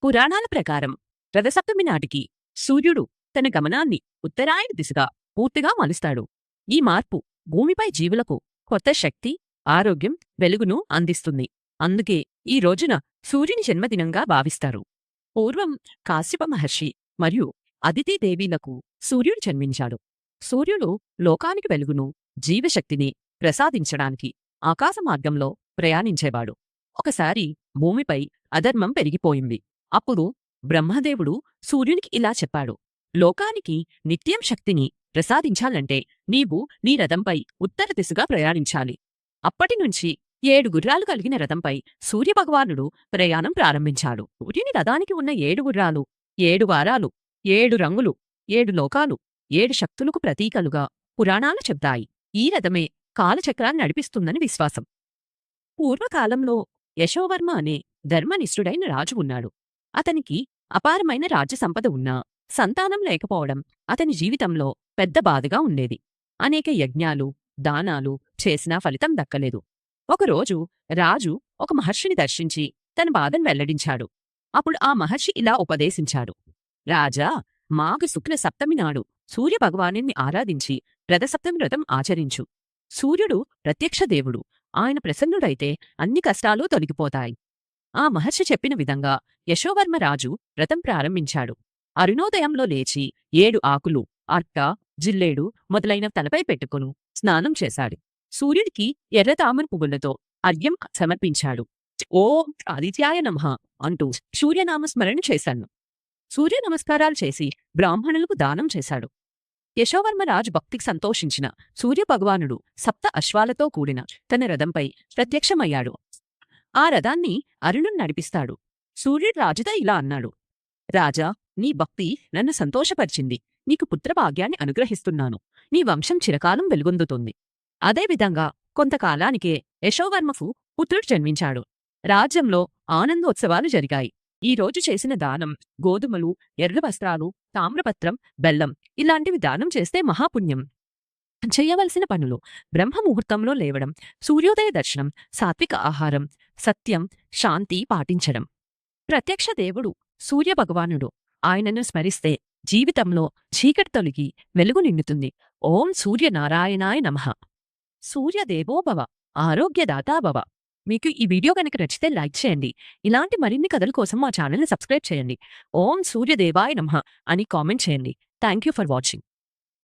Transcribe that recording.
పురాణాల ప్రకారం రథసప్తమి నాటికి సూర్యుడు తన గమనాన్ని ఉత్తరాయణ దిశగా పూర్తిగా మలుస్తాడు. ఈ మార్పు భూమిపై జీవులకు కొత్త శక్తి, ఆరోగ్యం, వెలుగును అందిస్తుంది. అందుకే ఈ రోజున సూర్యుని జన్మదినంగా భావిస్తారు. పూర్వం కాశ్యప మహర్షి మరియు అదితిదేవిలకు సూర్యుడు జన్మించాడు. సూర్యుడు లోకానికి వెలుగును, జీవశక్తిని ప్రసాదించడానికి ఆకాశ మార్గంలో ప్రయాణించేవాడు. ఒకసారి భూమిపై అధర్మం పెరిగిపోయింది. అప్పుడు బ్రహ్మదేవుడు సూర్యునికి ఇలా చెప్పాడు: లోకానికి నిత్యం శక్తిని ప్రసాదించాలంటే నీవు నీ రథంపై ఉత్తర దిశగా ప్రయాణించాలి. అప్పటినుంచి 7 గుర్రాలు కలిగిన రథంపై సూర్యభగవానుడు ప్రయాణం ప్రారంభించాడు. సూర్యుని రథానికి ఉన్న 7 గుర్రాలు 7 వారాలు, 7 రంగులు, 7 లోకాలు, 7 శక్తులకు ప్రతీకలుగా పురాణాలు చెప్తాయి. ఈ రథమే కాలచక్రాన్ని నడిపిస్తుందని విశ్వాసం. పూర్వకాలంలో యశోవర్మ అనే ధర్మనిష్ఠుడైన రాజు ఉన్నాడు. అతనికి అపారమైన రాజ్య సంపద ఉన్నా సంతానం లేకపోవడం అతని జీవితంలో పెద్ద బాధగా ఉండేది. అనేక యజ్ఞాలు, దానాలు చేసినా ఫలితం దక్కలేదు. ఒకరోజు రాజు ఒక మహర్షిని దర్శించి తన బాధను వెల్లడించాడు. అప్పుడు ఆ మహర్షి ఇలా ఉపదేశించాడు: రాజా, మాఘ శుక్ల సప్తమి నాడు సూర్యభగవానుని ఆరాధించి రథసప్తమి వ్రతం ఆచరించు. సూర్యుడు ప్రత్యక్ష దేవుడు. ఆయన ప్రసన్నుడైతే అన్ని కష్టాలు తొలగిపోతాయి. ఆ మహర్షి చెప్పిన విధంగా యశోవర్మ రాజు వ్రతం ప్రారంభించాడు. అరుణోదయంలో లేచి 7 ఆకులు, అర్క, జిల్లేడు మొదలైన తలపై పెట్టుకుని స్నానం చేశాడు. సూర్యుడికి ఎర్ర తామర పువ్వులతో అర్ఘ్యం సమర్పించాడు. ఓం ఆదిత్యాయ నమః అంటూ సూర్యనామ స్మరణ చేశాడు. సూర్య నమస్కారాలు చేసి బ్రాహ్మణులకు దానం చేశాడు. యశోవర్మ రాజు భక్తికి సంతోషించిన సూర్యభగవానుడు సప్త అశ్వాలతో కూడిన తన రథంపై ప్రత్యక్షమయ్యాడు. ఆ రథాన్ని అరుణుడు నడిపిస్తాడు. సూర్యుడు రాజుతో ఇలా అన్నాడు: రాజా, నీ భక్తి నన్ను సంతోషపరిచింది. నీకు పుత్రభాగ్యాన్ని అనుగ్రహిస్తున్నాను. నీ వంశం చిరకాలం వెలుగొందుతుంది. అదేవిధంగా కొంతకాలానికే యశోవర్మకు పుత్రుడు జన్మించాడు. రాజ్యంలో ఆనందోత్సవాలు జరిగాయి. ఈ రోజు చేసిన దానం గోధుమలు, ఎర్ర వస్త్రాలు, తామ్రపత్రం, బెల్లం ఇలాంటివి దానం చేస్తే మహాపుణ్యం. చేయవలసిన పనులు: బ్రహ్మముహూర్తంలో లేవడం, సూర్యోదయ దర్శనం, సాత్విక ఆహారం, సత్యం, శాంతి పాటించడం. ప్రత్యక్ష దేవుడు సూర్యభగవానుడు. ఆయనను స్మరిస్తే జీవితంలో చీకటి తొలగి వెలుగు నిండుతుంది. ఓం సూర్యనారాయణాయ నమః. సూర్యదేవో భవ, ఆరోగ్యదాతా భవ. మీకు ఈ వీడియో కనుక నచ్చితే లైక్ చేయండి. ఇలాంటి మరిన్ని కథల కోసం మా ఛానల్ని సబ్స్క్రైబ్ చేయండి. ఓం సూర్యదేవాయ నమః అని కామెంట్ చేయండి. Thank you for watching.